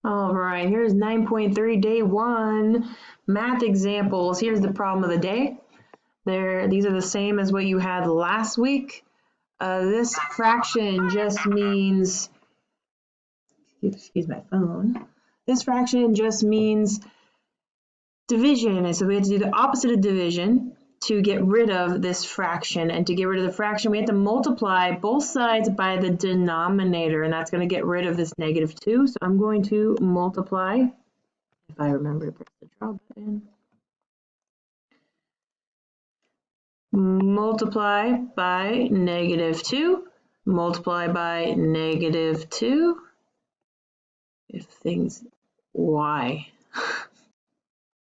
All right, here's 9.3 day 1 math examples. Here's the problem of the day. These are the same as what you had last week. This fraction just means, excuse my phone. This fraction just means division, and so we have to do the opposite of division to get rid of this fraction. And to get rid of the fraction, we have to multiply both sides by the denominator, and that's going to get rid of this -2. So I'm going to multiply, if I remember to press the draw button. Multiply by -2, multiply by -2. If things, why?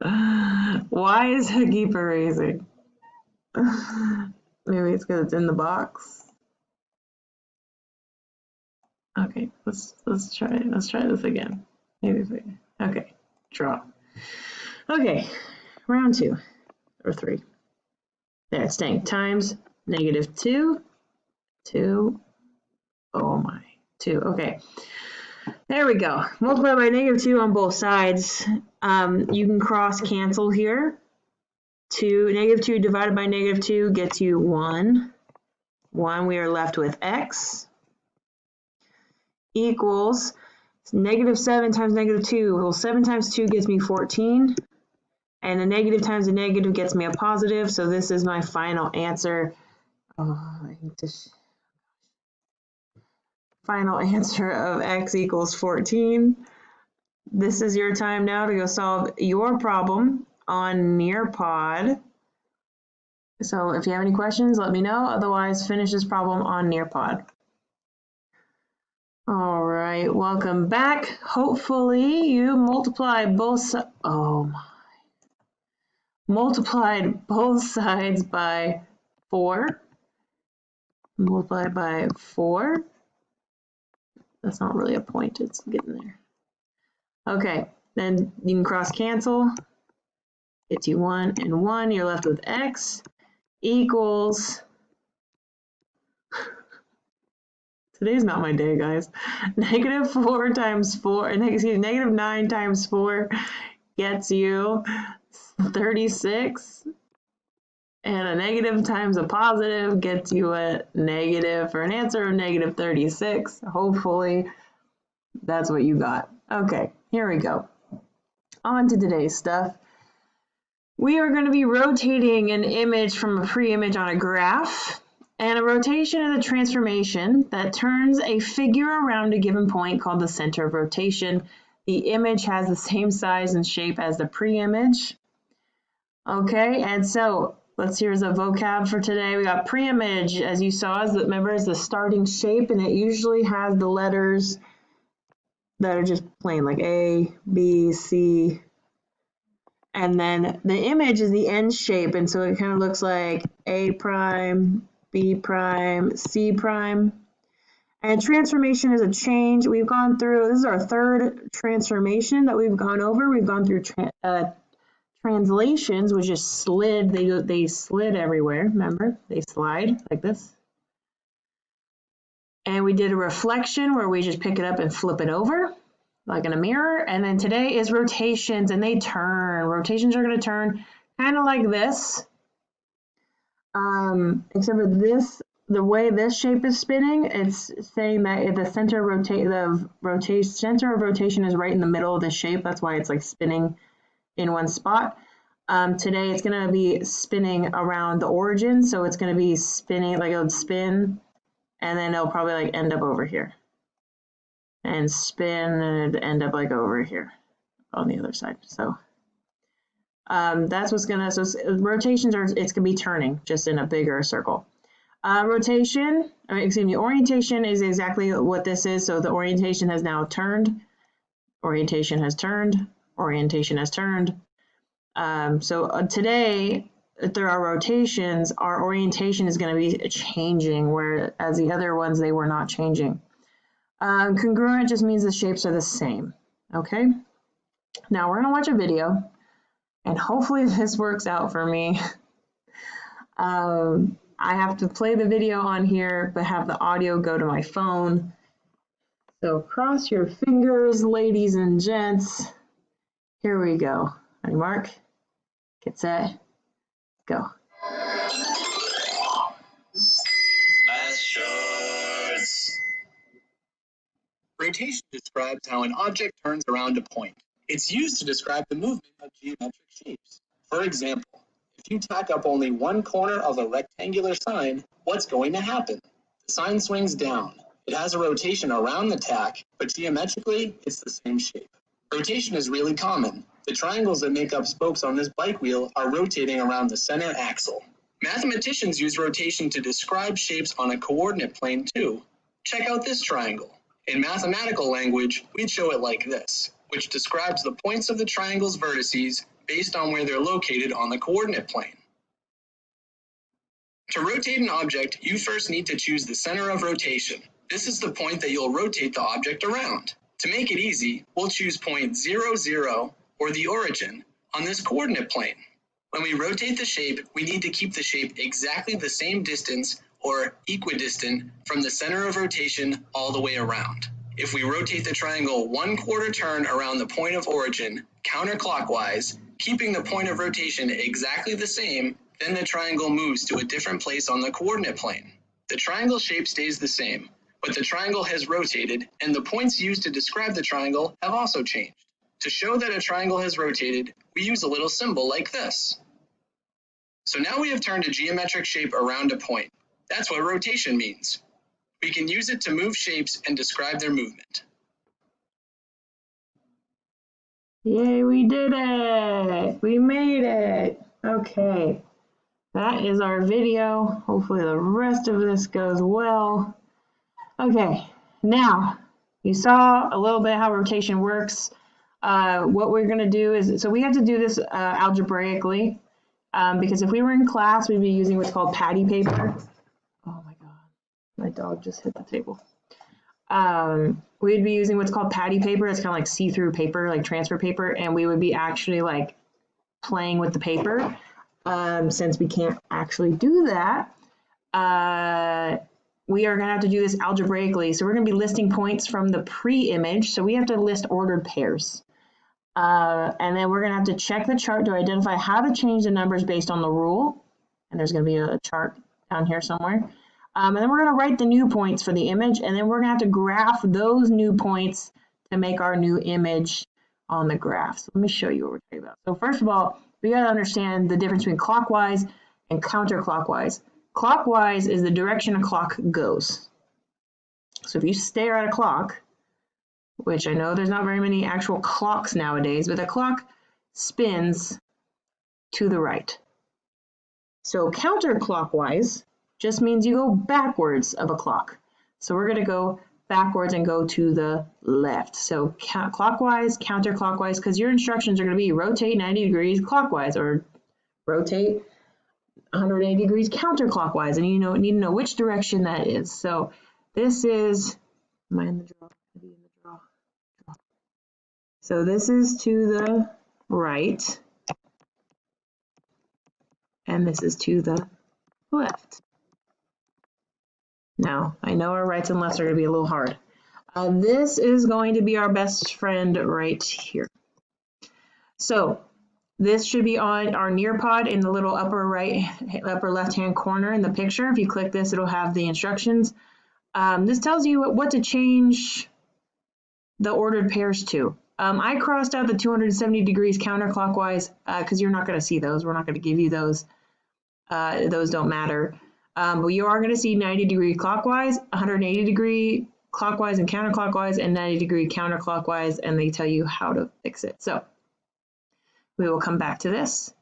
Why is it keep erasing? Maybe it's because it's in the box. Okay, let's try it. Let's try this again. Maybe okay, draw. Okay, round 2 or 3. There, it's staying times -2, 2. Oh my, 2. Okay, there we go. Multiply by -2 on both sides. You can cross cancel here. -2 divided by -2 gets you 1. 1, we are left with x equals -7 times -2. Well, 7 times 2 gives me 14. And a negative times a negative gets me a positive. So this is my final answer. Final answer of x equals 14. This is your time now to go solve your problem on Nearpod. So if you have any questions, let me know. Otherwise, finish this problem on Nearpod. All right, welcome back. Hopefully you multiplied both sides. Oh my. Multiplied both sides by 4. Multiplied by 4. That's not really a point, it's getting there. Okay, then you can cross cancel. Gets you 1 and 1. You're left with x equals, today's not my day, guys. -4 times 4, -9 times 4 gets you 36. And a negative times a positive gets you a negative, for an answer of -36. Hopefully that's what you got. Okay, here we go. On to today's stuff. We are going to be rotating an image from a pre-image on a graph. And a rotation is a transformation that turns a figure around a given point called the center of rotation. The image has the same size and shape as the pre-image. Okay, and so here's a vocab for today. We got pre-image, as you saw, remember, is the starting shape, and it usually has the letters that are just plain, like A, B, C. And then the image is the end shape, and so it kind of looks like A prime, B prime, C prime. And transformation is a change. We've gone through, this is our third transformation that we've gone over. We've gone through translations, which just slid, they slid everywhere, remember? They slide like this. And we did a reflection where we just pick it up and flip it over, like in a mirror. And then today is rotations, and they turn. Rotations are going to turn kind of like this. Except for this, the way this shape is spinning, it's saying that if the center of rotation is right in the middle of the shape. That's why it's like spinning in one spot. Today it's going to be spinning around the origin, so it's going to be spinning, like it'll spin, and then it'll probably like end up over here, and spin, and end up like over here on the other side. So that's what's gonna, so rotations are, it's gonna be turning just in a bigger circle. Orientation is exactly what this is. So the orientation has now turned. Orientation has turned. Orientation has turned. So today, if there are rotations, our orientation is going to be changing, whereas the other ones, they were not changing. Congruent just means the shapes are the same. Okay. Now we're going to watch a video, and hopefully this works out for me. I have to play the video on here, but have the audio go to my phone. So cross your fingers, ladies and gents. Here we go. Ready, mark, get set, go. Math shorts. Rotation describes how an object turns around a point. It's used to describe the movement of geometric shapes. For example, if you tack up only one corner of a rectangular sign, what's going to happen? The sign swings down. It has a rotation around the tack, but geometrically, it's the same shape. Rotation is really common. The triangles that make up spokes on this bike wheel are rotating around the center axle. Mathematicians use rotation to describe shapes on a coordinate plane too. Check out this triangle. In mathematical language, we'd show it like this, which describes the points of the triangle's vertices based on where they're located on the coordinate plane. To rotate an object, you first need to choose the center of rotation. This is the point that you'll rotate the object around. To make it easy, we'll choose point 0, 0, or the origin, on this coordinate plane. When we rotate the shape, we need to keep the shape exactly the same distance or equidistant from the center of rotation all the way around. If we rotate the triangle 1/4 turn around the point of origin counterclockwise, keeping the point of rotation exactly the same, then the triangle moves to a different place on the coordinate plane. The triangle shape stays the same, but the triangle has rotated and the points used to describe the triangle have also changed. To show that a triangle has rotated, we use a little symbol like this. So now we have turned a geometric shape around a point. That's what rotation means. We can use it to move shapes and describe their movement. Yay, we did it! We made it! Okay, that is our video. Hopefully the rest of this goes well. Okay, now you saw a little bit how rotation works. What we're going to do is, so we have to do this algebraically, because if we were in class, we'd be using what's called patty paper. Oh my God, my dog just hit the table. We'd be using what's called patty paper. It's kind of like see-through paper, like transfer paper, and we would be actually like playing with the paper. Since we can't actually do that, we are going to have to do this algebraically. So we're going to be listing points from the pre-image. So we have to list ordered pairs. And then we're going to have to check the chart to identify how to change the numbers based on the rule. And there's going to be a chart down here somewhere. And then we're going to write the new points for the image. And then we're going to have to graph those new points to make our new image on the graph. So let me show you what we're talking about. So first of all, we got to understand the difference between clockwise and counterclockwise. Clockwise is the direction a clock goes. So if you stare at a clock, which I know there's not very many actual clocks nowadays, but a clock spins to the right. So counterclockwise just means you go backwards of a clock. So we're going to go backwards and go to the left. So clockwise, counterclockwise, because your instructions are going to be rotate 90 degrees clockwise or rotate 180 degrees counterclockwise, and you need to know which direction that is. So this is, am I in the draw? So this is to the right, and this is to the left. Now, I know our rights and lefts are going to be a little hard. This is going to be our best friend right here. So this should be on our Nearpod in the little upper left-hand corner in the picture. If you click this, it'll have the instructions. This tells you what to change the ordered pairs to. I crossed out the 270 degrees counterclockwise because you're not going to see those. We're not going to give you those. Those don't matter. But you are going to see 90 degree clockwise, 180 degree clockwise and counterclockwise, and 90 degree counterclockwise, and they tell you how to fix it. So we will come back to this.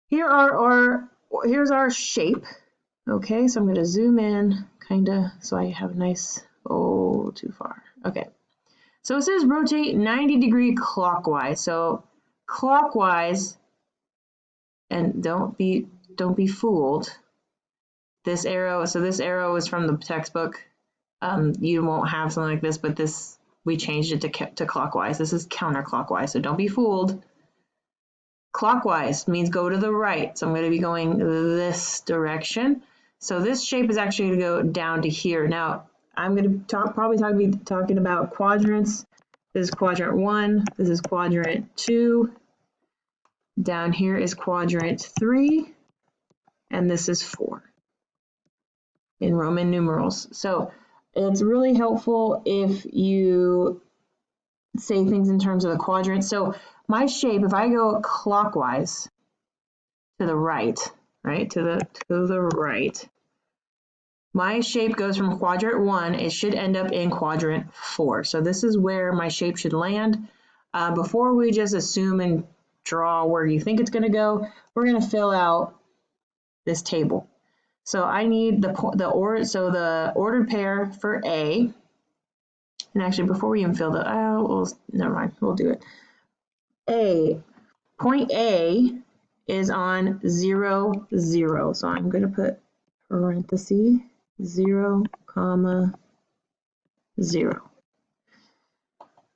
Here's our shape. Okay, so I'm going to zoom in kind of so I have a nice, oh, too far. Okay. So it says rotate 90 degree clockwise. So clockwise, and don't be fooled. This arrow, so this arrow is from the textbook. You won't have something like this, but this, we changed it to clockwise. This is counterclockwise, so don't be fooled. Clockwise means go to the right. So I'm going to be going this direction. So this shape is actually going to go down to here. Now, I'm going to probably be talking about quadrants. This is quadrant 1, this is quadrant 2, down here is quadrant 3, and this is 4 in Roman numerals. So it's really helpful if you say things in terms of the quadrants. So my shape, if I go clockwise to the right, to the right, my shape goes from quadrant 1, it should end up in quadrant 4. So this is where my shape should land. Before we just assume and draw where you think it's going to go, we're going to fill out this table. So I need the ordered pair for A. And actually, before we even fill the, never mind, we'll do it. Point A is on 0, 0. So I'm going to put parenthesis 0, 0.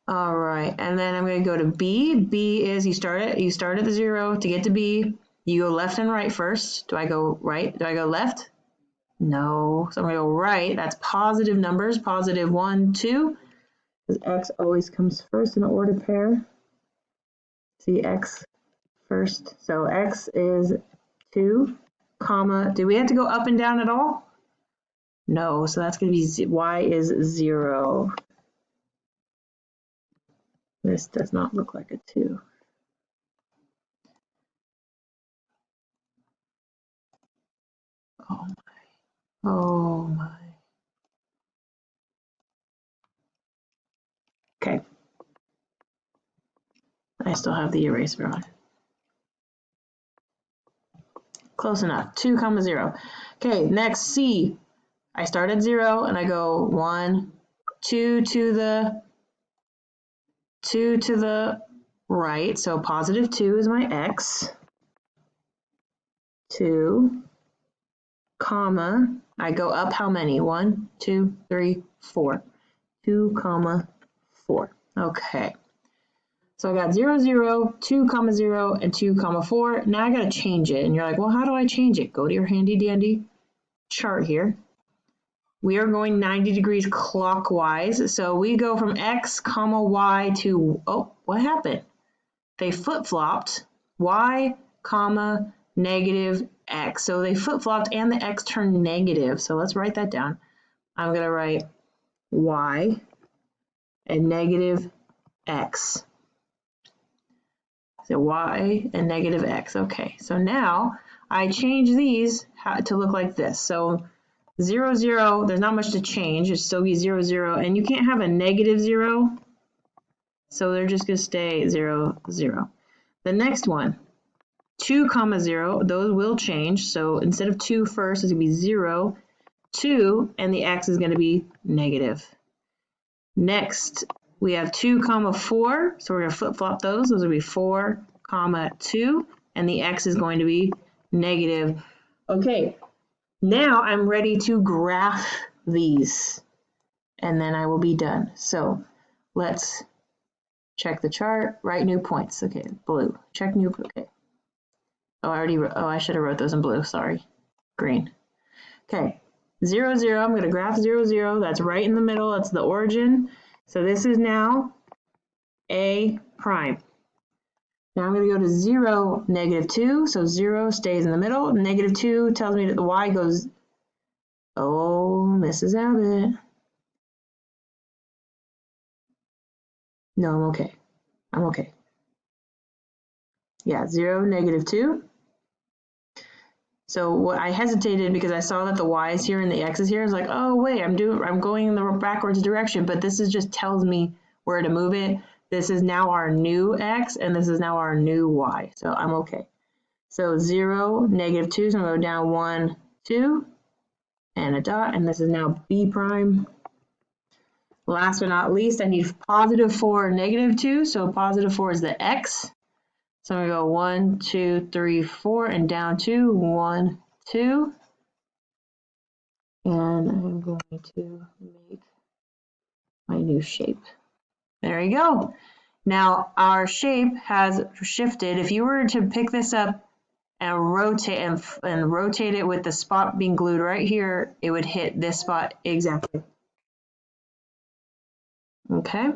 All right, and then I'm going to go to B. B is you start at the 0 to get to B. You go left and right first. Do I go right? Do I go left? No. So I'm going to go right. That's positive numbers, positive 1, 2. Because X always comes first in an ordered pair. See X first. So X is 2, comma. Do we have to go up and down at all? No. So that's going to be Y is 0. This does not look like a 2. Oh my. Oh my. Okay. I still have the eraser on. Close enough. 2, 0. Okay, next C. I start at 0 and I go 1, 2 to the right. So positive 2 is my X. 2, comma. I go up how many? 1, 2, 3, 4. 2, 4. Okay. So I got 0, 0, 2, 0, and 2, 4. Now I got to change it. And you're like, well, how do I change it? Go to your handy dandy chart here. We are going 90 degrees clockwise. So we go from X, Y to, oh, what happened? They flip-flopped Y, negative X. So they flip-flopped and the X turned negative. So let's write that down. I'm going to write Y and negative X. So Y and negative X. Okay, so now I change these to look like this. So 0, 0, there's not much to change. It'll still be 0, 0, and you can't have a negative 0. So they're just going to stay 0, 0. The next one, 2, 0, those will change. So instead of 2 first, it's going to be 0, 2, and the X is going to be negative. Next, we have 2, 4, so we're going to flip-flop those. Those will be 4, 2, and the X is going to be negative. Okay, now I'm ready to graph these, and then I will be done. So let's check the chart, write new points. Okay, blue, check new, okay. Oh, I should have wrote those in blue, sorry. Green. Okay, 0, 0, I'm going to graph 0, 0. That's right in the middle, that's the origin. So this is now A prime. Now I'm going to go to 0, negative 2. So 0 stays in the middle. Negative 2 tells me that the Y goes, oh, Mrs. Abbott. No, I'm okay. I'm okay. Yeah, 0, negative 2. So what I hesitated because I saw that the Y is here and the X is here. I was like, oh wait, I'm going in the backwards direction, but this is just tells me where to move it. This is now our new X and this is now our new Y. So I'm okay. So 0, negative 2, so I'm going to go down 1, 2, and a dot, and this is now B prime. Last but not least, I need positive 4, negative 2. So positive 4 is the X. So I'm going to go 1, 2, 3, 4, and down 2, 1, 2. And I'm going to make my new shape. There you go. Now our shape has shifted. If you were to pick this up and rotate it with the spot being glued right here, it would hit this spot exactly. Okay,